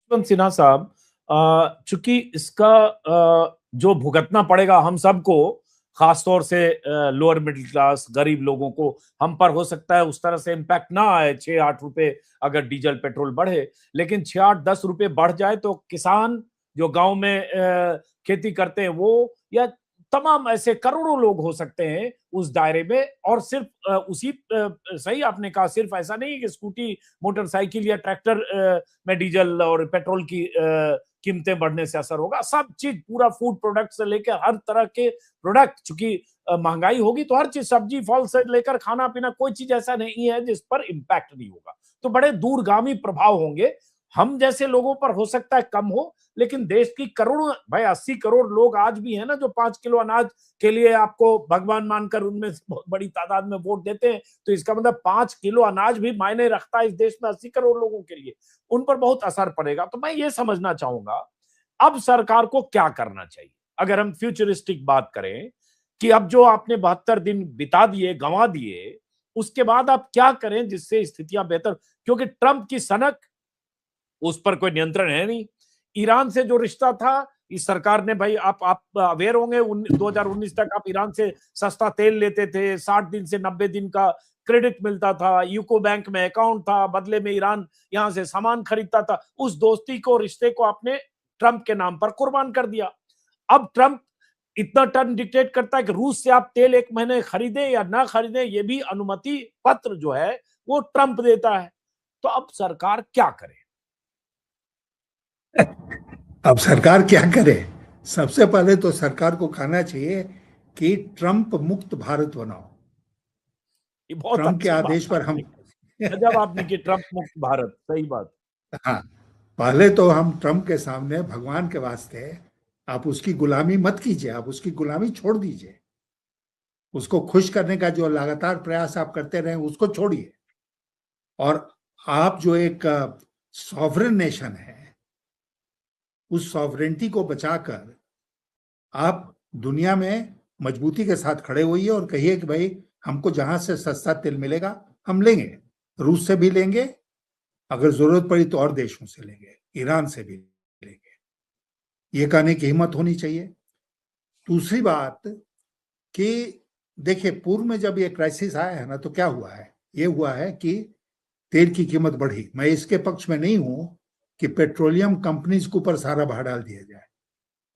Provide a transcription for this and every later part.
यशवंत सिन्हा साहब, चूंकि इसका जो भुगतना पड़ेगा हम सबको, खासतौर से लोअर मिडिल क्लास गरीब लोगों को, हम पर हो सकता है उस तरह से इम्पैक्ट ना आए 6-8 रुपए अगर डीजल पेट्रोल बढ़े, लेकिन 6-8-10 रुपए बढ़ जाए तो किसान जो गांव में खेती करते हैं वो, या तमाम ऐसे करोड़ों लोग हो सकते हैं उस दायरे में। और सिर्फ सही आपने कहा, सिर्फ ऐसा नहीं है कि स्कूटी मोटरसाइकिल या ट्रैक्टर में डीजल और पेट्रोल की कीमतें बढ़ने से असर होगा। सब चीज, पूरा फूड प्रोडक्ट से लेकर हर तरह के प्रोडक्ट, चूंकि महंगाई होगी तो हर चीज, सब्जी फल से लेकर खाना पीना, कोई चीज ऐसा नहीं है जिस पर इम्पैक्ट नहीं होगा। तो बड़े दूरगामी प्रभाव होंगे। हम जैसे लोगों पर हो सकता है कम हो, लेकिन देश की करोड़ों, भाई 80 करोड़ लोग आज भी है ना जो 5 किलो अनाज के लिए आपको भगवान मानकर उनमें बहुत बड़ी तादाद में वोट देते हैं। तो इसका मतलब 5 किलो अनाज भी मायने रखता है इस देश में 80 करोड़ लोगों के लिए। उन पर बहुत असर पड़ेगा। तो मैं ये समझना चाहूंगा, अब सरकार को क्या करना चाहिए अगर हम फ्यूचरिस्टिक बात करें, कि अब जो आपने 72 दिन बिता दिए, गंवा दिए, उसके बाद आप क्या करें जिससे स्थितियां बेहतर, क्योंकि ट्रंप की सनक, उस पर कोई नियंत्रण है नहीं। ईरान से जो रिश्ता था, इस सरकार ने, भाई आप अवेयर होंगे, 2019 तक आप ईरान से सस्ता तेल लेते थे, 60 दिन से 90 दिन का क्रेडिट मिलता था, यूको बैंक में अकाउंट था, बदले में ईरान यहां से सामान खरीदता था। उस दोस्ती को, रिश्ते को आपने ट्रंप के नाम पर कुर्बान कर दिया। अब ट्रंप इतना टर्म डिक्टेट करता है कि रूस से आप तेल 1 महीने खरीदें या ना खरीदें, ये भी अनुमति पत्र जो है वो ट्रंप देता है। तो अब सरकार क्या करे? अब सरकार क्या करे? सबसे पहले तो सरकार को कहना चाहिए कि ट्रंप मुक्त भारत बनाओ। ये बहुत ट्रंप के अच्छी बात आदेश पर आपने हम की। गजब आपने की, ट्रंप मुक्त भारत, सही बात। हाँ, पहले तो हम ट्रंप के सामने भगवान के वास्ते आप उसकी गुलामी मत कीजिए, आप उसकी गुलामी छोड़ दीजिए। उसको खुश करने का जो लगातार प्रयास आप करते रहे उसको छोड़िए। और आप जो एक सॉवरेन नेशन है, उस सॉवरेनिटी को बचाकर आप दुनिया में मजबूती के साथ खड़े होइए और कहिए कि भाई हमको जहां से सस्ता तेल मिलेगा हम लेंगे। रूस से भी लेंगे, अगर जरूरत पड़ी तो और देशों से लेंगे, ईरान से भी लेंगे। ये कहने की हिम्मत होनी चाहिए। दूसरी बात कि देखिए, पूर्व में जब ये क्राइसिस आया है ना, तो क्या हुआ है? ये हुआ है कि तेल की कीमत बढ़ी। मैं इसके पक्ष में नहीं हूं कि पेट्रोलियम कंपनीज के ऊपर सारा भार डाल दिया जाए,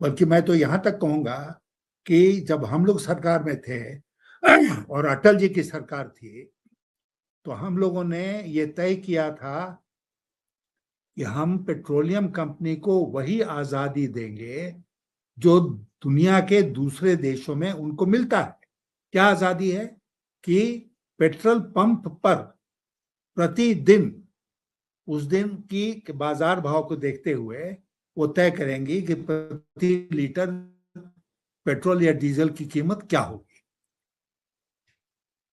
बल्कि मैं तो यहां तक कहूंगा कि जब हम लोग सरकार में थे और अटल जी की सरकार थी, तो हम लोगों ने ये तय किया था कि हम पेट्रोलियम कंपनी को वही आजादी देंगे जो दुनिया के दूसरे देशों में उनको मिलता है। क्या आजादी है? कि पेट्रोल पंप पर प्रतिदिन उस दिन की बाजार भाव को देखते हुए वो तय करेंगी कि प्रति लीटर पेट्रोल या डीजल की कीमत क्या होगी।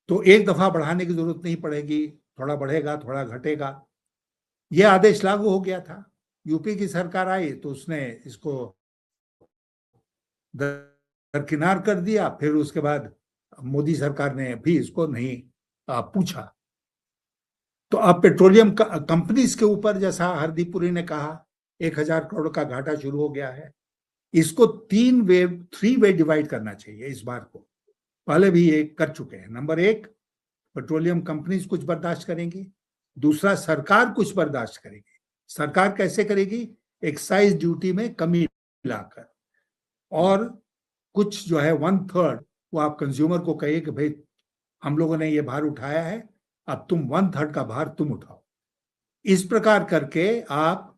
तो एक दफा बढ़ाने की जरूरत नहीं पड़ेगी, थोड़ा बढ़ेगा थोड़ा घटेगा। यह आदेश लागू हो गया था। यूपी की सरकार आई तो उसने इसको दरकिनार कर दिया। फिर उसके बाद मोदी सरकार ने भी इसको नहीं पूछा। तो अब पेट्रोलियम कंपनीज के ऊपर, जैसा हरदीप पुरी ने कहा, 1,000 करोड़ का घाटा शुरू हो गया है। इसको 3 वे डिवाइड करना चाहिए इस बार को। पहले भी ये कर चुके हैं। नंबर 1, पेट्रोलियम कंपनीज कुछ बर्दाश्त करेंगी। दूसरा, सरकार कुछ बर्दाश्त करेगी। सरकार कैसे करेगी? एक्साइज ड्यूटी में कमी लाकर, और कुछ जो है 1/3 वो आप कंज्यूमर को कहिए कि भाई हम लोगों ने ये भार उठाया है, अब तुम 1/3 का भार तुम उठाओ। इस प्रकार करके आप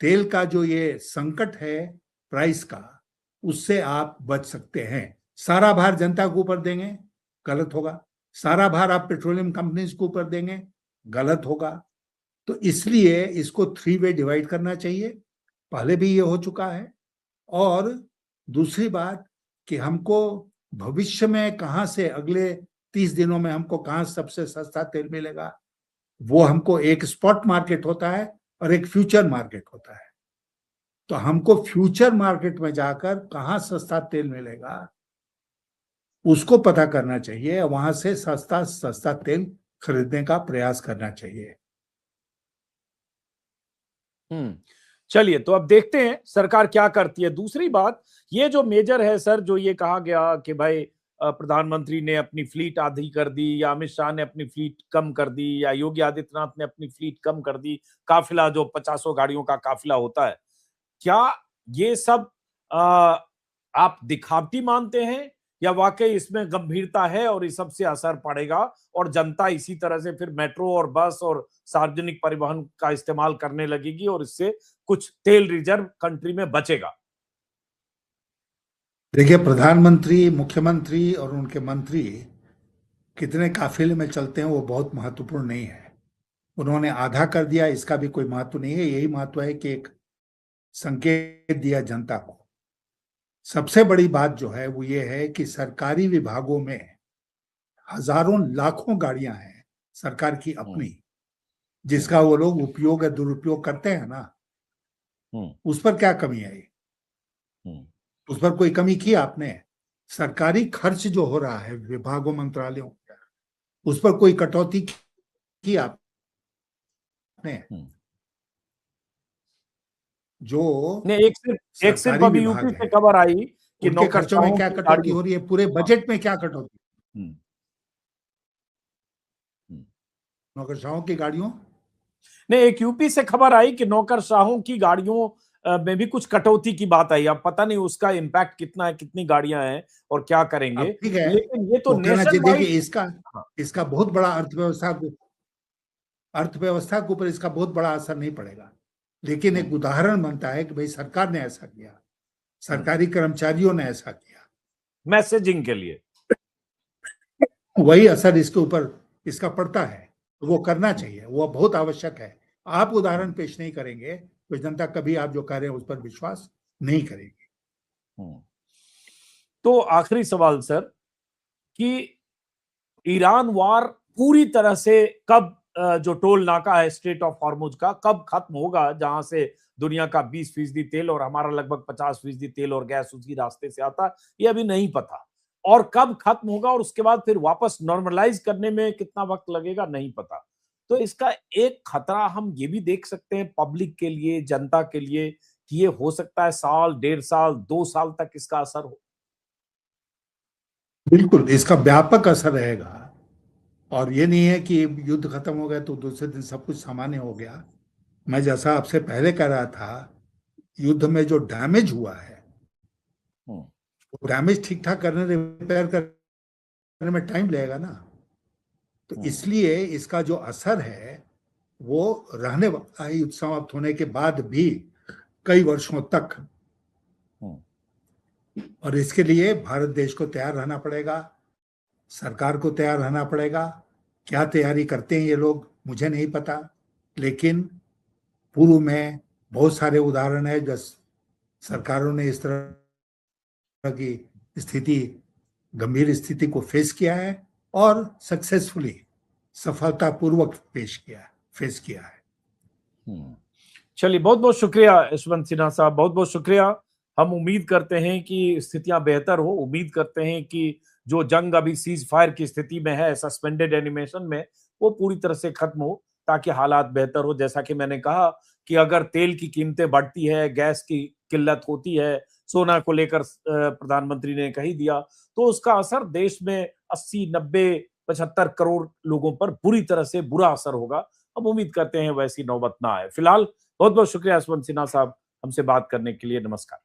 तेल का जो ये संकट है प्राइस का, उससे आप बच सकते हैं। सारा भार जनता के ऊपर देंगे, गलत होगा। सारा भार आप पेट्रोलियम कंपनीज के ऊपर देंगे, गलत होगा। तो इसलिए इसको 3 वे डिवाइड करना चाहिए। पहले भी ये हो चुका है। और दूसरी बात कि हमको भविष्य में कहां से, अगले 30 दिनों में हमको कहां सबसे सस्ता तेल मिलेगा, वो हमको, एक स्पॉट मार्केट होता है और एक फ्यूचर मार्केट होता है। तो हमको फ्यूचर मार्केट में जाकर कहां सस्ता तेल मिलेगा उसको पता करना चाहिए, वहां से सस्ता सस्ता तेल खरीदने का प्रयास करना चाहिए। चलिए, तो अब देखते हैं सरकार क्या करती है। दूसरी बात, ये जो मेजर है सर, जो ये कहा गया कि भाई प्रधानमंत्री ने अपनी फ्लीट आधी कर दी, या अमित शाह ने अपनी फ्लीट कम कर दी, या योगी आदित्यनाथ ने अपनी फ्लीट कम कर दी, काफिला जो 50 गाड़ियों का काफिला होता है, क्या ये सब आ, आप दिखावटी मानते हैं, या वाकई इसमें गंभीरता है और इस सब से असर पड़ेगा और जनता इसी तरह से फिर मेट्रो और बस और सार्वजनिक परिवहन का इस्तेमाल करने लगेगी और इससे कुछ तेल रिजर्व कंट्री में बचेगा? देखिए, प्रधानमंत्री, मुख्यमंत्री और उनके मंत्री कितने काफिले में चलते हैं वो बहुत महत्वपूर्ण नहीं है। उन्होंने आधा कर दिया, इसका भी कोई महत्व नहीं है। यही महत्व है कि एक संकेत दिया जनता को। सबसे बड़ी बात जो है वो ये है कि सरकारी विभागों में हजारों लाखों गाड़ियां हैं सरकार की अपनी, जिसका वो लोग उपयोग या दुरुपयोग करते हैं ना, उस पर क्या कमी है? उस पर कोई कमी की आपने? सरकारी खर्च जो हो रहा है विभागों मंत्रालयों का, उस पर कोई कटौती की आपने? जो नहीं, एक सिर्फ सरकारी अभी विभाग यूपी से है खबर आई कि उनके खर्चों में नौकरशाहों क्या की कटौती गाड़ियों। हो रही है, पूरे बजट में क्या कटौती? हम्म, हम्म। नौकरशाहों की गाड़ियों नहीं, एक यूपी से खबर आई कि नौकरशाहों की गाड़ियों में भी कुछ कटौती की बात आई। अब पता नहीं उसका इम्पैक्ट कितना है, कितनी गाड़ियां हैं और क्या करेंगे, अब ठीक है, लेकिन ये तो वो कहना नेशन चाहिए। वाइड। देखिए, इसका हाँ। इसका बहुत बड़ा अर्थव्यवस्था के ऊपर इसका बहुत बड़ा असर नहीं पड़ेगा, लेकिन एक उदाहरण बनता है कि भाई सरकार ने ऐसा किया, सरकारी कर्मचारियों ने ऐसा किया, मैसेजिंग के लिए। वही असर इसके ऊपर इसका पड़ता है। तो वो करना चाहिए, वो बहुत आवश्यक है। आप उदाहरण पेश नहीं करेंगे तो जनता कभी आप जो कह रहे हैं उस पर विश्वास नहीं करेगी। तो आखिरी सवाल सर, कि ईरान वार पूरी तरह से कब, जो टोल नाका है स्ट्रेट ऑफ हॉर्मुज का, कब खत्म होगा, जहां से दुनिया का 20% तेल और हमारा लगभग 50% तेल और गैस उसी रास्ते से आता है, ये अभी नहीं पता। और कब खत्म होगा और उसके बाद फिर वापस नॉर्मलाइज करने में कितना वक्त लगेगा, नहीं पता। तो इसका एक खतरा हम ये भी देख सकते हैं पब्लिक के लिए, जनता के लिए, कि ये हो सकता है साल, 1.5 साल, 2 साल तक इसका असर हो। बिल्कुल, इसका व्यापक असर रहेगा। और ये नहीं है कि युद्ध खत्म हो गया तो दूसरे दिन सब कुछ सामान्य हो गया। मैं जैसा आपसे पहले कह रहा था, युद्ध में जो डैमेज हुआ है वो डैमेज ठीक ठाक करने, रिपेयर करने में टाइम लगेगा ना। तो इसलिए इसका जो असर है वो रहने वाला है युद्ध समाप्त होने के बाद भी कई वर्षों तक। और इसके लिए भारत देश को तैयार रहना पड़ेगा, सरकार को तैयार रहना पड़ेगा। क्या तैयारी करते हैं ये लोग मुझे नहीं पता, लेकिन पूर्व में बहुत सारे उदाहरण है जब सरकारों ने इस तरह की स्थिति, गंभीर स्थिति को फेस किया है और सक्सेसफुली, सफलतापूर्वक फेस किया है। चलिए, बहुत बहुत शुक्रिया यशवंत सिन्हा साहब, बहुत बहुत शुक्रिया। हम उम्मीद करते हैं कि स्थितियां बेहतर हो, उम्मीद करते हैं कि जो जंग अभी सीज फायर की स्थिति में है, सस्पेंडेड एनिमेशन में, वो पूरी तरह से खत्म हो, ताकि हालात बेहतर हो। जैसा कि मैंने कहा कि अगर तेल की कीमतें बढ़ती है, गैस की किल्लत होती है, सोना को लेकर प्रधानमंत्री ने कही दिया, तो उसका असर देश में 80, 90, 75 करोड़ लोगों पर बुरी तरह से बुरा असर होगा। हम उम्मीद करते हैं वैसी नौबत ना आए। फिलहाल बहुत बहुत शुक्रिया यशवंत सिन्हा साहब, हमसे बात करने के लिए। नमस्कार।